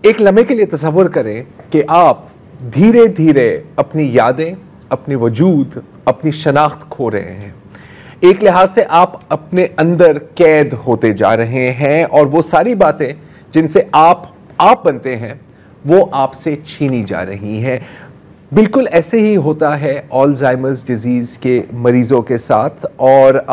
एक लम्हे के लिए तसव्वुर करें कि आप धीरे धीरे अपनी यादें, अपनी वजूद, अपनी शनाख्त खो रहे हैं। एक लिहाज से आप अपने अंदर कैद होते जा रहे हैं और वो सारी बातें जिनसे आप बनते हैं वो आपसे छीनी जा रही हैं। बिल्कुल ऐसे ही होता है अल्जाइमर्स डिजीज़ के मरीज़ों के साथ। और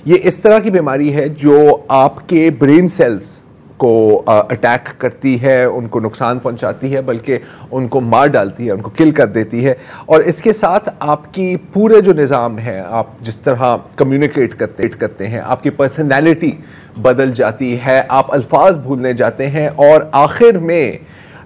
ये इस तरह की बीमारी है जो आपके ब्रेन सेल्स को अटैक करती है, उनको नुकसान पहुंचाती है, बल्कि उनको मार डालती है, उनको किल कर देती है। और इसके साथ आपकी पूरे जो निज़ाम है, आप जिस तरह कम्युनिकेट करते हैं, आपकी पर्सनैलिटी बदल जाती है, आप अल्फाज भूलने जाते हैं और आखिर में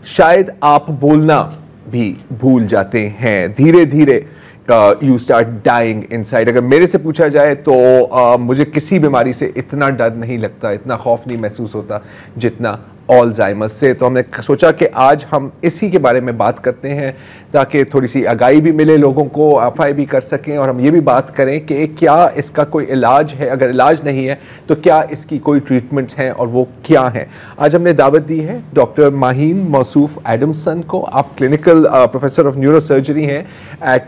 शायद आप बोलना भी भूल जाते हैं। धीरे धीरे यू स्टार्ट डाइंग इनसाइड। अगर मेरे से पूछा जाए तो मुझे किसी बीमारी से इतना डर नहीं लगता, इतना खौफ नहीं महसूस होता जितना अल्जाइमर्स से। तो हमने सोचा कि आज हम इसी के बारे में बात करते हैं ताकि थोड़ी सी आगाही भी मिले लोगों को, अफवाह भी कर सकें, और हम ये भी बात करें कि क्या इसका कोई इलाज है, अगर इलाज नहीं है तो क्या इसकी कोई ट्रीटमेंट्स हैं और वो क्या हैं। आज हमने दावत दी है डॉक्टर माहीन मौसूफ एडमसन को। आप क्लिनिकल प्रोफेसर ऑफ न्यूरोसर्जरी हैं at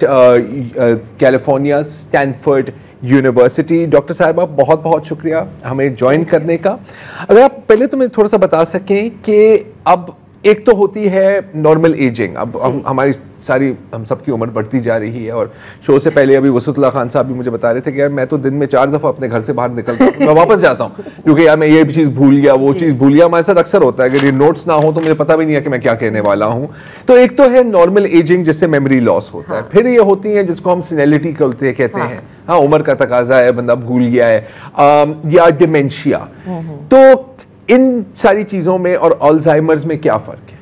California Stanford University. Doctor साहिबा, बहुत बहुत शुक्रिया हमें ज्वाइन करने का। अगर आप पहले तो मुझे थोड़ा सा बता सकें कि अब एक तो होती है नॉर्मल एजिंग, अब हमारी हम सबकी उम्र बढ़ती जा रही है। और शो से पहले अभी वसूतुल्लाह खान साहब भी मुझे बता रहे थे कि यार मैं तो दिन में 4 दफ़ा अपने घर से बाहर निकलता हूँ, मैं वापस जाता हूँ क्योंकि यार मैं ये चीज़ भूल गया, वो चीज़ भूल गया। हमारे साथ अक्सर होता है, अगर ये नोट्स ना हो तो मुझे पता भी नहीं है कि मैं क्या कहने वाला हूँ। तो एक तो है नॉर्मल एजिंग जिससे मेमोरी लॉस होता है। फिर ये होती है जिसको हम सीनियलिटी कहते हैं, हाँ उम्र का तकाजा है, बंदा भूल गया है, या डिमेंशिया। तो इन सारी चीज़ों में और अल्जाइमर्स में क्या फ़र्क है?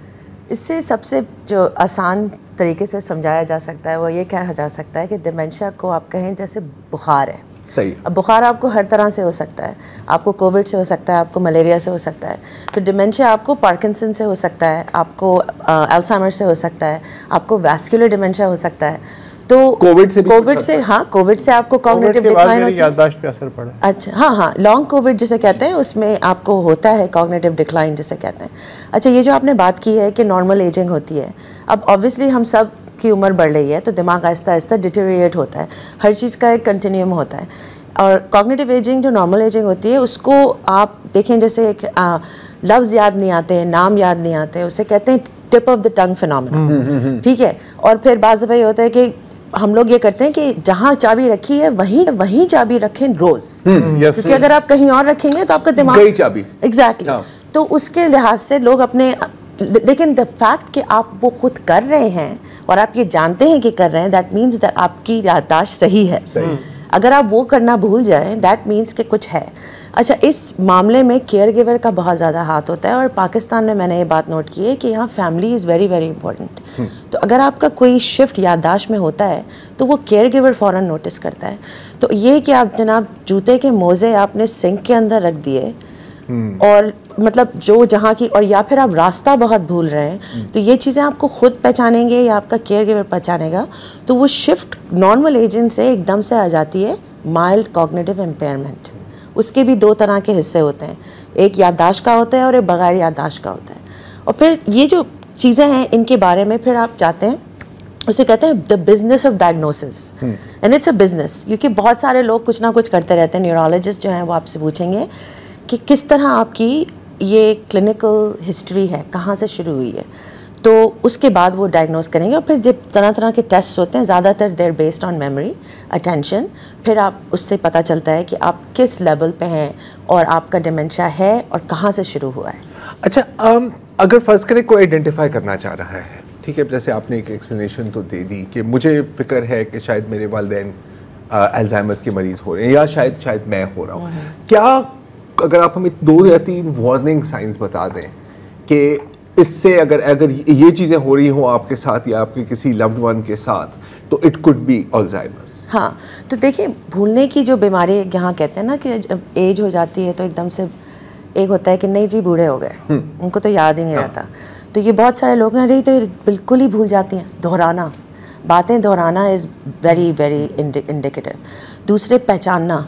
इससे सबसे जो आसान तरीके से समझाया जा सकता है वो ये कहा जा सकता है कि डिमेंशिया को आप कहें जैसे बुखार है। सही। अब बुखार आपको हर तरह से हो सकता है, आपको कोविड से हो सकता है, आपको मलेरिया से हो सकता है। तो डिमेंशिया आपको पार्किंसन से हो सकता है, आपको अल्जाइमर से हो सकता है, आपको वैस्कुलर डिमेंशिया हो सकता है। तो कोविड से हाँ, कोविड से आपको कॉग्निटिव डिक्लाइन होती है, याददाश्त पे असर पड़ा। अच्छा, हाँ, लॉन्ग कोविड जिसे कहते हैं उसमें आपको होता है कॉग्निटिव डिक्लाइन जिसे कहते हैं। अच्छा, ये जो आपने बात की है कि नॉर्मल एजिंग होती है, अब ऑब्वियसली हम सब की उम्र बढ़ रही है तो दिमाग आहिस्ता आहिस्ता डिटेरिएट होता है, हर चीज़ का एक कंटिन्यूम होता है। और कॉग्निटिव एजिंग जो नॉर्मल एजिंग होती है उसको आप देखें जैसे एक लफ्ज़ याद नहीं आते, नाम याद नहीं आते, उसे कहते हैं tip of the tongue phenomena, ठीक है। और फिर बाज़ दफ़ा ये होता है कि हम लोग ये करते हैं कि जहाँ चाबी रखी है वहीं चाबी रखें रोज, क्योंकि अगर आप कहीं और रखेंगे तो आपका दिमाग गई चाबी। एग्जैक्टली। तो उसके लिहाज से लोग अपने, लेकिन द फैक्ट कि आप वो खुद कर रहे हैं और आप ये जानते हैं कि कर रहे हैं, दैट मीन्स दैट आपकी याददाश्त सही है। अगर आप वो करना भूल जाएं दैट मीन्स कि कुछ है। अच्छा, इस मामले में केयर गिवर का बहुत ज़्यादा हाथ होता है और पाकिस्तान में मैंने ये बात नोट की है कि यहाँ family is very very important. तो अगर आपका कोई शिफ्ट याददाश्त में होता है तो वो केयर गिवर फ़ौरन नोटिस करता है। तो ये कि आप जनाब जूते के मोज़े आपने सिंक के अंदर रख दिए और मतलब जो जहाँ की, और या फिर आप रास्ता बहुत भूल रहे हैं, तो ये चीज़ें आपको खुद पहचानेंगे या आपका केयर गिवर पहचानेगा। तो वो शिफ्ट नॉर्मल एजेंट से एकदम से आ जाती है माइल्ड कॉग्निटिव इम्पेयरमेंट। उसके भी 2 तरह के हिस्से होते हैं, एक याददाश्त का होता है और एक बगैर याददाश्त का होता है। और फिर ये जो चीज़ें हैं इनके बारे में फिर आप जाते हैं, उसे कहते हैं the business of diagnosis, and it's a business, क्योंकि बहुत सारे लोग कुछ ना कुछ करते रहते हैं। न्यूरोलॉजिस्ट जो हैं वो आपसे पूछेंगे कि किस तरह आपकी ये क्लिनिकल हिस्ट्री है, कहाँ से शुरू हुई है, तो उसके बाद वो डायग्नोस करेंगे। और फिर जब तरह तरह के टेस्ट होते हैं, ज़्यादातर देर बेस्ड ऑन मेमोरी, अटेंशन, फिर आप उससे पता चलता है कि आप किस लेवल पे हैं और आपका डिमेंशिया है और कहाँ से शुरू हुआ है। अच्छा, अगर फ़र्ज़ करें कोई आइडेंटिफाई करना चाह रहा है, ठीक है, जैसे आपने एक एक्सप्लेनेशन तो दे दी कि मुझे फ़िक्र है कि शायद मेरे वालिदैन अल्जाइमर्स के मरीज़ हो रहे हैं या शायद मैं हो रहा हूँ, क्या अगर आप हमें 2 या 3 वार्निंग साइंस बता दें कि इससे अगर ये चीज़ें हो रही हों आपके साथ या आपके किसी लव्ड वन के साथ, तो इट कुड बी अल्जाइमर्स। हाँ, तो देखिए, भूलने की जो बीमारी यहाँ कहते हैं ना कि जब एज हो जाती है तो एकदम से एक होता है कि नहीं जी बूढ़े हो गए, उनको तो याद ही नहीं रहता। तो ये बहुत सारे लोग हैं, अरे तो बिल्कुल ही भूल जाती हैं। दोहराना, बातें दोहराना इज़ वेरी वेरी इंडिकेटिव। दूसरे, पहचानना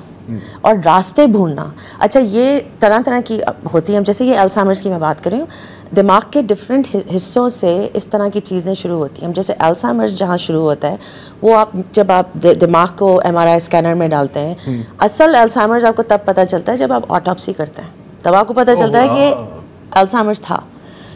और रास्ते भूलना। अच्छा, ये तरह तरह की होती हैं। जैसे ये अल्जाइमर्स की मैं बात कर रही हूँ, दिमाग के डिफरेंट हिस्सों से इस तरह की चीज़ें शुरू होती हैं। जैसे अल्जाइमर्स जहाँ शुरू होता है वो आप जब आप दिमाग को MRI स्कैनर में डालते हैं, असल अल्जाइमर्स आपको तब पता चलता है जब आप ऑटोप्सी करते हैं, तब आपको पता चलता है कि अल्जाइमर्स था,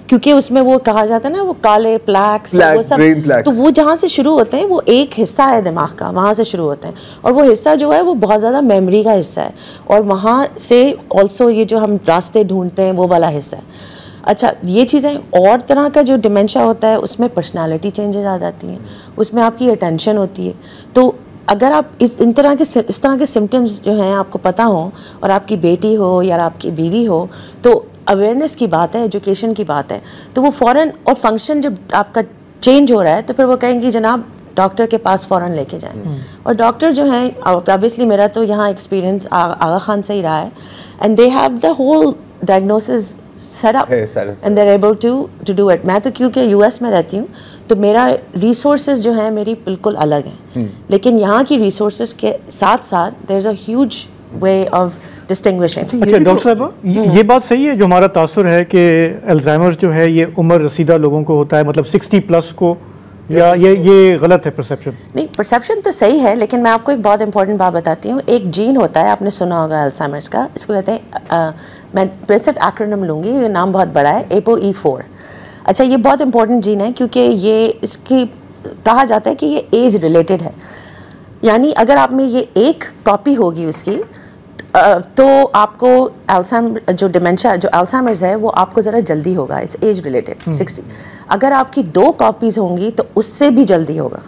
क्योंकि उसमें वो कहा जाता है ना, वो काले प्लैक्स वो सब, तो वो जहाँ से शुरू होते हैं वो एक हिस्सा है दिमाग का, वहाँ से शुरू होते हैं, और वो हिस्सा जो है वो बहुत ज़्यादा मेमोरी का हिस्सा है, और वहाँ से ऑल्सो ये जो हम रास्ते ढूंढते हैं वो वाला हिस्सा है। अच्छा, ये चीज़ें और तरह का जो डिमेंशिया होता है उसमें पर्सनालिटी चेंजेस आ जाती हैं, उसमें आपकी अटेंशन होती है। तो अगर आप इस तरह के सिम्टम्स जो हैं आपको पता हो, और आपकी बेटी हो या आपकी बीवी हो, तो अवेयरनेस की बात है, एजुकेशन की बात है, तो वो फ़ौरन, और फंक्शन जब आपका चेंज हो रहा है तो फिर वो कहेंगी जनाब डॉक्टर के पास फ़ौरन लेके जाएं। और डॉक्टर जो हैं, ऑब्वियसली मेरा तो यहाँ एक्सपीरियंस आगा खान से ही रहा है, and they have the whole diagnosis set up and they're able to do it। मैं तो क्योंकि US में रहती हूँ तो मेरा resources जो हैं मेरी बिल्कुल अलग हैं, लेकिन यहाँ की resources के साथ साथ there's a huge way of distinguishing। अच्छा डॉक्टर साहब, ये बात सही है जो हमारा तासुर है कि अल्जाइमर जो है ये उम्र रसीदा लोगों को होता है, मतलब 60+ को, या ये गलत है परसेप्शन? नहीं, परसेप्शन तो सही है, लेकिन मैं आपको एक बहुत इंपॉर्टेंट बात बताती हूँ। एक जीन होता है, आपने सुना होगा अल्जाइमर्स का, इसको कहते हैं, मैं सिर्फ एक्रोनिम लूँगी, ये नाम बहुत बड़ा है, APOE4। अच्छा, ये बहुत इंपॉर्टेंट जीन है क्योंकि ये इसकी कहा जाता है कि ये एज रिलेटेड है, यानी अगर आप में ये एक कॉपी होगी उसकी तो आपको जो डिमेंशिया, जो अल्जाइमर्स है वो आपको ज़रा जल्दी होगा, इट्स एज रिलेटेड 60। अगर आपकी 2 कॉपीज़ होंगी तो उससे भी जल्दी होगा।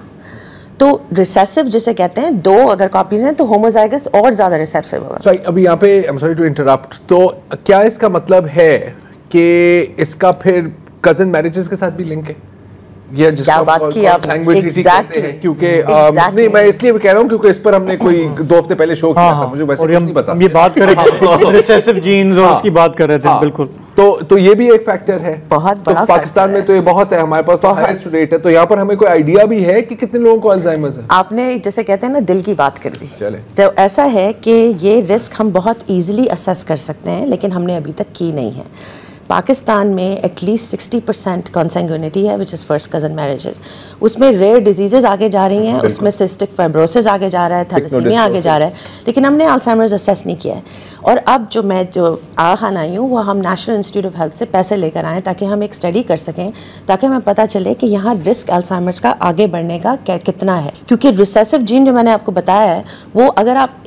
तो रिसेसिव जिसे कहते हैं, 2 अगर कॉपीज़ हैं तो होमोजाइगस और ज़्यादा रिसेसिव होगा। सॉरी, अभी यहाँ पे I am sorry to interrupt, तो क्या इसका मतलब है कि इसका फिर कजन मैरिजेस के साथ भी लिंक है? ये क्या बात की आप, exactly, क्योंकि नहीं, मैं इसलिए भी कह रहा हूँ क्योंकि इस पर हमने कोई 2 हफ्ते पहले शो किया था, मुझे वैसे नहीं पता। हम ये बात कर रहे थे रिसेसिव जीन्स और उसकी बात कर रहे थे, बिल्कुल। तो ये भी एक फैक्टर है, बहुत बड़ा। तो पाकिस्तान में तो ये बहुत है, हमारे पास तो हाईएस्ट रेट है, तो यहाँ पर हमें कोई आइडिया भी है कि कितने लोगों को अल्जाइमर्स है? आपने जैसे कहते हैं ना, दिल की बात कर दी। चले, तो ऐसा है कि ये रिस्क हम बहुत ईजिली असेस कर सकते हैं, लेकिन हमने अभी तक की नहीं है। पाकिस्तान में एटलीस्ट 60% कॉन्सेंगुइनिटी है, which is first cousin marriages. उसमें रेयर डिजीजेस आगे जा रही हैं, उसमें सिस्टिक फाइब्रोसिस आगे जा रहा है, थैलेसीमिया आगे जा रहा है, लेकिन हमने अल्जाइमर्स असेस नहीं किया है। और अब जो आगा खान आई हूँ, वो हम नेशनल इंस्टीट्यूट ऑफ हेल्थ से पैसे लेकर आएँ ताकि हम एक स्टडी कर सकें, ताकि हमें पता चले कि यहाँ रिस्क अल्जाइमर्स का आगे बढ़ने का कितना है। क्योंकि रिसेसिव जीन जो मैंने आपको बताया है, वो अगर आप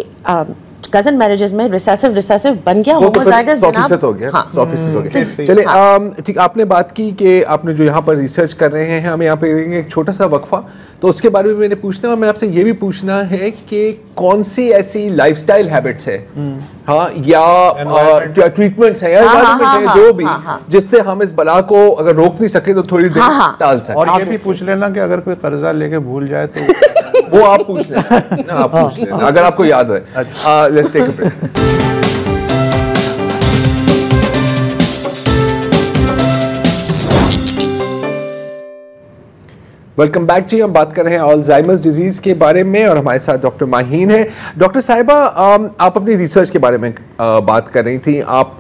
कजन मैरिजेस में रिसेसिव बन गया, होमोजाइगस जनाब, हो गया, 100% हो गया। चलिए, ठीक, आपने बात की कि आपने जो यहाँ पर रिसर्च कर रहे हैं, हम यहाँ पे एक छोटा सा वक्फा, तो उसके बारे में मैंने पूछना है, और मैं आपसे ये भी पूछना है कि कौन सी ऐसी लाइफस्टाइल हैबिट्स है, हाँ, या ट्रीटमेंट्स हैं या एनवायरनमेंट है, जो भी, जिससे हम इस बला को अगर रोक नहीं सके तो थोड़ी देर टाल सकें। और ये भी पूछ लेना कि अगर कोई कर्जा लेके भूल जाए तो वो आप पूछ लेना, आप पूछ लेना अगर आपको याद है। Let's take a break. Welcome back जी, हम बात कर रहे हैं अल्जाइमर्स डिजीज के बारे में, और हमारे साथ डॉक्टर माहीन है। डॉक्टर साहिबा, आप अपनी रिसर्च के बारे में बात कर रही थी। आप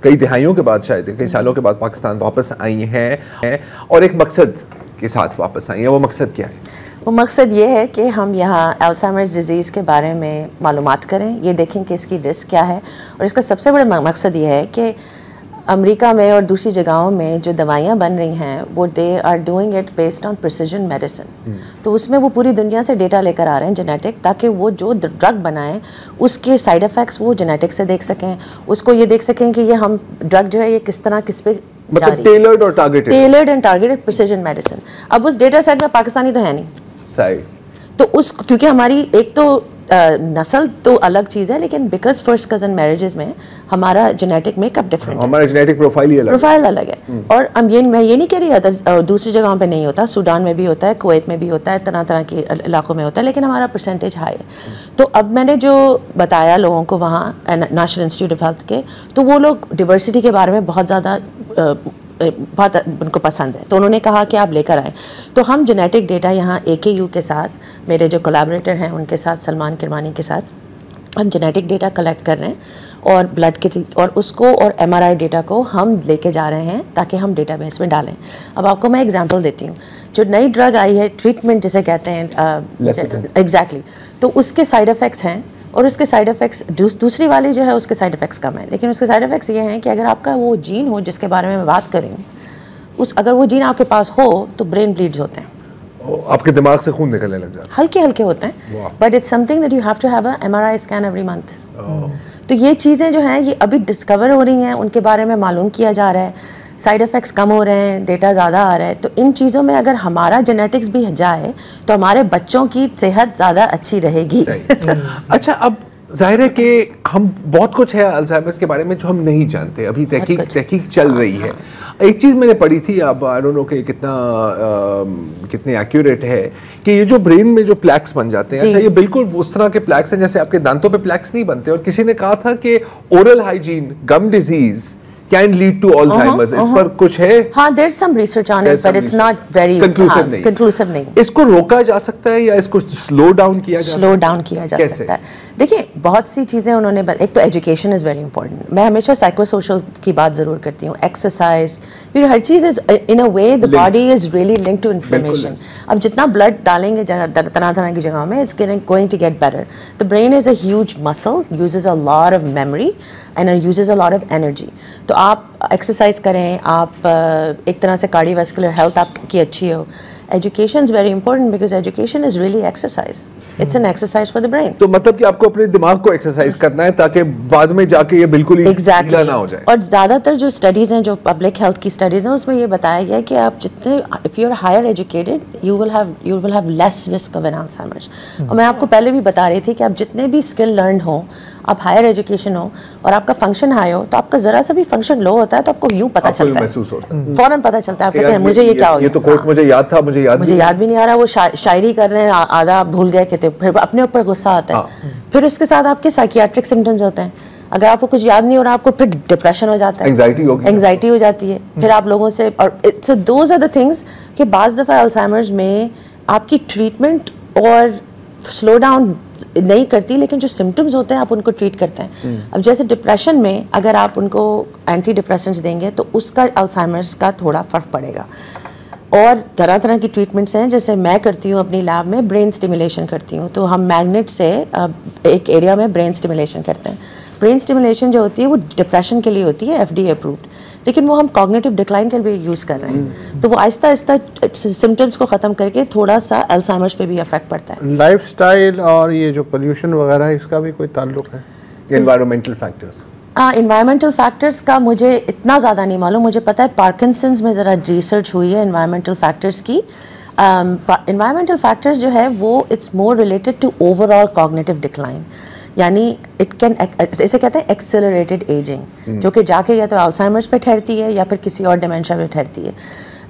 कई दिहाइयों के बाद, शायद कई सालों के बाद पाकिस्तान वापस आई हैं, और एक मकसद के साथ वापस आई हैं। वो मकसद क्या है? वो मकसद ये है कि हम यहाँ अल्जाइमर्स डिजीज़ के बारे में मालूमात करें, ये देखें कि इसकी रिस्क क्या है, और इसका सबसे बड़ा मकसद ये है कि अमेरिका में और दूसरी जगहों में जो दवाइयाँ बन रही हैं वो they are doing it based on precision medicine. तो उसमें वो पूरी दुनिया से डेटा लेकर आ रहे हैं जेनेटिक, ताकि वो जो ड्रग बनाएं उसके साइड इफ़ेक्ट्स वो जेनेटिक से देख सकें, उसको ये देख सकें कि ये हम ड्रग जो है ये किस तरह किस पे मतलब tailored and targeted precision medicine. अब उस डेटा सेट में पाकिस्तानी तो है नहीं, सही, तो उस क्योंकि हमारी एक तो नस्ल तो अलग चीज़ है, लेकिन बिकॉज फर्स्ट कजन मैरिजेस में हमारा जेनेटिक मेकअप डिफरेंट है, हमारा जेनेटिक प्रोफाइल अलग है। और अब मैं ये नहीं कह रही अदर दूसरी जगहों पे नहीं होता, सूडान में भी होता है, कुवैत में भी होता है, तरह तरह के इलाकों में होता है, लेकिन हमारा परसेंटेज हाई है। तो अब मैंने जो बताया लोगों को वहाँ नेशनल इंस्टीट्यूट ऑफ हेल्थ के, तो वो लोग डिवर्सिटी के बारे में बहुत ज़्यादा बहुत उनको पसंद है, तो उन्होंने कहा कि आप लेकर आएँ। तो हम जेनेटिक डेटा यहाँ AKU के साथ, मेरे जो कोलैबोरेटर हैं उनके साथ, सलमान किरमानी के साथ हम जेनेटिक डेटा कलेक्ट कर रहे हैं, और ब्लड के और उसको और MRI डेटा को हम लेके जा रहे हैं ताकि हम डेटाबेस में डालें। अब आपको मैं एग्जांपल देती हूँ, जो नई ड्रग आई है ट्रीटमेंट जिसे कहते हैं एग्जैक्टली, तो उसके साइड इफ़ेक्ट्स हैं और उसके साइड इफ़ेक्ट्स दूसरी वाली जो है उसके साइड इफ़ेक्ट्स कम है, लेकिन उसके साइड इफ़ेक्ट्स ये हैं कि अगर आपका वो जीन हो जिसके बारे में मैं बात करूँ, अगर वो जीन आपके पास हो तो ब्रेन ब्लीड्स होते हैं, आपके दिमाग से खून निकलने लग जाता है, हल्के हल्के होते हैं, but it's something that you have to have a MRI scan every month. तो ये चीज़ें जो हैं ये अभी डिस्कवर हो रही हैं, उनके बारे में मालूम किया जा रहा है, साइड इफ़ेक्ट्स कम हो रहे हैं, डेटा ज़्यादा आ रहा है। तो इन चीज़ों में अगर हमारा जेनेटिक्स भी जाए तो हमारे बच्चों की सेहत ज़्यादा अच्छी रहेगी। अच्छा, अब जाहिर है कि हम बहुत कुछ है अल्जाइमर्स के बारे में जो हम नहीं जानते, अभी तहकीक चल रही है। एक चीज़ मैंने पढ़ी थी, अब आई डोंट नो कि कितने एक्यूरेट है, कि ये जो ब्रेन में जो प्लैक्स बन जाते हैं, अच्छा ये बिल्कुल उस तरह के प्लैक्स हैं जैसे आपके दांतों पे प्लैक्स नहीं बनते, और किसी ने कहा था कि oral hygiene gum disease can lead to Alzheimer's। इस पर कुछ है? हाँ, there's some research on it, but it's not very conclusive नहीं। इसको रोका जा सकता है या इसको स्लो डाउन किया जा सकता है? देखिए, बहुत सी चीज़ें उन्होंने एक तो एजुकेशन इज़ वेरी इंपॉर्टेंट। मैं हमेशा साइकोसोशल की बात ज़रूर करती हूँ, एक्सरसाइज, क्योंकि हर चीज़ is in a way the body is really link to inflammation. अब जितना ब्लड डालेंगे तरह तरह की जगहों में, it's going to get better. The brain is a huge muscle, uses a lot of memory and uses a lot of energy. तो आप एक्सरसाइज करें, आप एक तरह से कार्डियोवैस्कुलर हेल्थ आपकी अच्छी हो। Education is very important because education is really exercise, it's an exercise for the brain. तो मतलब कि आपको अपने दिमाग को एक्सरसाइज करना है ताकि बाद में जाके ये बिल्कुल ही ढीला ना हो जाए। और ज़्यादातर जो स्टडीज़ हैं, जो पब्लिक हेल्थ की स्टडीज़ हैं, उसमें ये बताया गया है कि आप जितने if you are higher educated you will have less risk of an Alzheimer's. और मैं आपको पहले भी बता रही थी कि आप जितने भी स्किल लर्न हो, आप हायर एजुकेशन हो और आपका फंक्शन हाई हो, तो आपका जरा सा भी फंक्शन लो होता है तो आपको यूं पता चलता है, महसूस होता है, फौरन पता चलता है। आप कहते हैं मुझे ये क्या हो गया, ये तो कोट मुझे याद था, मुझे याद भी नहीं आ रहा। वो शायरी कर रहे हैं, आधा भूल गए कहते, फिर अपने ऊपर गुस्सा आता है। फिर उसके साथ आपके साइकियाट्रिक सिम्टम्स होते हैं। अगर आपको कुछ याद नहीं हो रहा, आपको फिर डिप्रेशन हो जाता है, एंग्जाइटी हो जाती है, फिर आप लोगों से। और so those are the things कि बाज़ दफ़ा अल्जाइमर्स में आपकी ट्रीटमेंट और स्लो डाउन नहीं करती, लेकिन जो सिम्टम्स होते हैं आप उनको ट्रीट करते हैं। अब जैसे डिप्रेशन में अगर आप उनको एंटी डिप्रेसेंट्स देंगे तो उसका अल्जाइमर्स का थोड़ा फ़र्क पड़ेगा। और तरह तरह की ट्रीटमेंट्स हैं, जैसे मैं करती हूँ अपनी लैब में ब्रेन स्टिमुलेशन करती हूँ, तो हम मैग्नेट से एक एरिया में ब्रेन स्टिमुलेशन करते हैं। ब्रेन स्टिमुलेशन जो होती है वो डिप्रेशन के लिए होती है, FDA अप्रूव्ड, लेकिन वो हम कॉग्निटिव डिक्लाइन के लिए यूज़ कर रहे हैं। तो वो आहिस्ता आहिस्ता सिम्टम्स को ख़त्म करके थोड़ा सा अल्जाइमर्स पे भी इफेक्ट पड़ता है। लाइफस्टाइल और ये जो पोल्यूशन वगैरह है, इसका भी कोई ताल्लुक है? एनवायरमेंटल फैक्टर्स, एनवायरमेंटल फैक्टर्स का मुझे इतना ज़्यादा नहीं मालूम। मुझे पता है पार्किंसंस में ज़रा रिसर्च हुई है एनवायरमेंटल फैक्टर्स की। एनवायरमेंटल फैक्टर्स जो है वो it's more related to overall cognitive decline, यानी इट कैन, इसे कहते हैं एक्सेलरेटेड एजिंग, जो कि जाके या तो अल्जाइमर्स पे ठहरती है या फिर किसी और डिमेंशिया पे ठहरती है।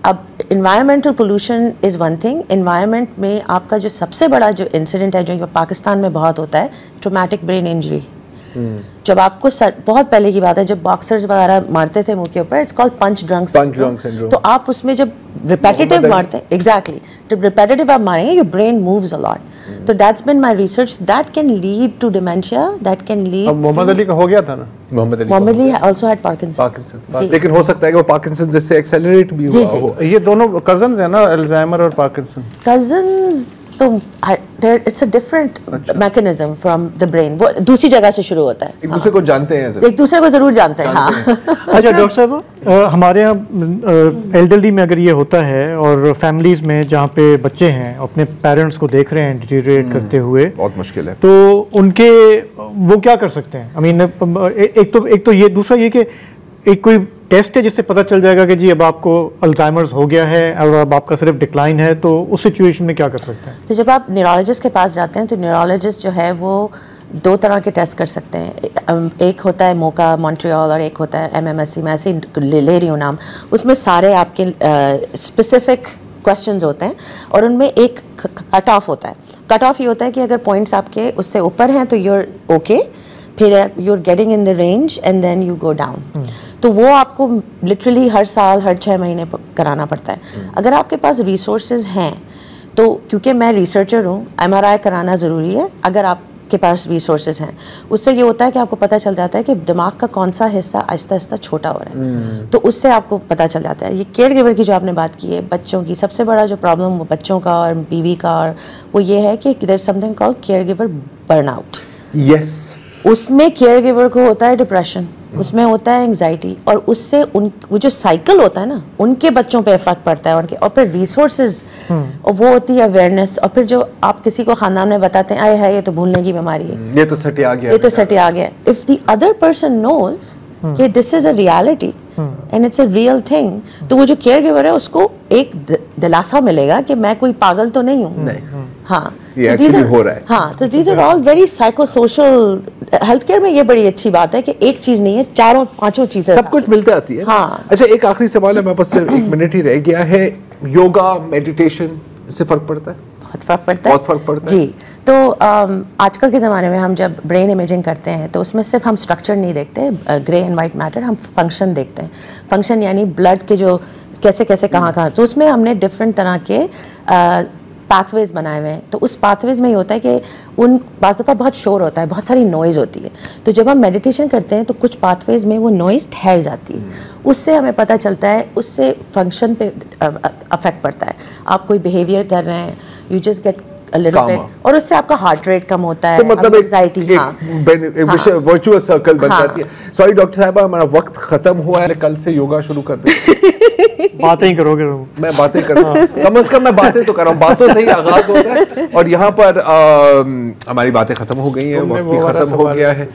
अब environmental pollution is one thing. Environment में आपका जो सबसे बड़ा जो इंसिडेंट है, जो पाकिस्तान में बहुत होता है, ट्रॉमेटिक ब्रेन इंजरी। जब आपको बहुत पहले की बात है, जब बॉक्सर्स वगैरह मारते थे मुंह के ऊपर, it's called punch drunk syndrome. तो आप उसमें जब रिपेटिटिव मारते हैं, एग्जैक्टली, जब रिपेटिटिव आप मारेंगे your brain moves a lot. तो that's been my research, that can lead to dementia, that can lead. Muhammad Ali का हो गया था ना, Muhammad Ali also had Parkinson's, लेकिन हो सकता है कि वो पार्किंसंस जिससे एक्सेलरेट भी हुआ हो। ये दोनों कजन्स हैं ना, अल्जाइमर और पार्किंसन कजन्स। तो it's a different mechanism from the brain, वो दूसरी जगह से शुरू होता है। एक दूसरे को जानते हैं, एक दूसरे को जरूर जानते हैं। हाँ। अच्छा डॉक्टर साहब, हमारे यहाँ एल्डरली में अगर ये होता है और फैमिलीज में जहाँ पे बच्चे हैं अपने पेरेंट्स को देख रहे हैं डिटीरियरेट करते हुए, बहुत मुश्किल है, तो उनके वो क्या कर सकते हैं? आई मीन एक तो ये, दूसरा ये कि एक कोई टेस्ट है जिससे पता चल जाएगा कि जी अब आपको अल्जाइमर्स हो गया है और अब आपका सिर्फ डिक्लाइन है, तो उस सिचुएशन में क्या कर सकते हैं? तो जब आप न्यूरोलॉजिस्ट के पास जाते हैं तो न्यूरोलॉजिस्ट जो है वो दो तरह के टेस्ट कर सकते हैं। एक होता है मोका मॉन्ट्रियल और एक होता है MMSE, मैं ऐसे ले रही हूँ नाम। उसमें सारे आपके स्पेसिफिक क्वेश्चंस होते हैं और उनमें एक कट ऑफ होता है। कट ऑफ ये होता है कि अगर पॉइंट्स आपके उससे ऊपर हैं तो यूर ओके, फिर you're getting in the range and then you go down. तो वो आपको लिटरली हर साल हर 6 महीने कराना पड़ता है। अगर आपके पास रिसोर्सेज हैं तो, क्योंकि मैं रिसर्चर हूँ, MRI कराना ज़रूरी है। अगर आप के पास रिसोर्सेज हैं, उससे ये होता है कि आपको पता चल जाता है कि दिमाग का कौन सा हिस्सा आहिस्ता आहिस्ता छोटा हो रहा है, तो उससे आपको पता चल जाता है। ये केयर गिवर की जो आपने बात की है, बच्चों की सबसे बड़ा जो प्रॉब्लम बच्चों का और बीवी का, और वो ये है कि there is something called care giver burnout. Yes, उसमें केयर गिवर को होता है डिप्रेशन, उसमें होता है एंग्जाइटी, और उससे वो जो साइकिल होता है ना, उनके बच्चों पे इफेक्ट पड़ता है उनके, और फिर रिसोर्सेज, और वो होती है अवेयरनेस, और फिर जो आप किसी को खानदान में बताते हैं आए है ये तो भूलने की बीमारी है, ये तो सटिया गया, ये तो सटिया गया, if the other person knows कि this is a reality and it's a real thing, तो वो जो केयर गिवर है उसको एक दिलासा मिलेगा कि मैं कोई पागल तो नहीं हूँ। हाँ, ये एक्चुअली हो रहा है। हाँ, तो these are all very psychosocial. Health care में ये बड़ी अच्छी बात है कि एक चीज नहीं है, चारों पांचों चीजें सब कुछ मिलते आती है। हाँ। अच्छा, एक आखिरी सवाल है, मेरे पास सिर्फ 1 मिनट ही रह गया है। योगा, मेडिटेशन, इससे फर्क पड़ता है? बहुत फर्क पड़ता है, बहुत फर्क पड़ता है जी। तो आजकल के ज़माने में हम जब ब्रेन इमेजिंग करते हैं तो उसमें सिर्फ हम स्ट्रक्चर नहीं देखते, ग्रे एंड वाइट मैटर, हम फंक्शन देखते हैं। फंक्शन यानी ब्लड के जो कैसे कैसे कहाँ, तो उसमें हमने डिफरेंट तरह के पाथवेज बनाए हुए हैं। तो उस पाथवेज में ये होता है कि उन बाज़ दफ़ा बहुत शोर होता है, बहुत सारी नॉइज़ होती है, तो जब हम मेडिटेशन करते हैं तो कुछ पाथवेज में वो नॉइज़ ठहर जाती है, उससे हमें पता चलता है, उससे फंक्शन पे अफेक्ट पड़ता है। आप कोई बिहेवियर कर रहे हैं, you just get a little bit, और उससे आपका हार्ट रेट कम होता है, तो मतलब एंजाइटी, वर्चुअल सर्कल बन जाती है। सॉरी डॉक्टर साहिबा, हमारा वक्त खत्म हुआ है, कल से योगा शुरू कर दें। बातें ही करोगे? मैं बातें कर रहा हूँ, कम से कम मैं बातें तो कर रहा हूँ, बातों से ही आगाज होता है, और यहाँ पर हमारी बातें खत्म हो गई हैं, वक्त भी खत्म हो गया है।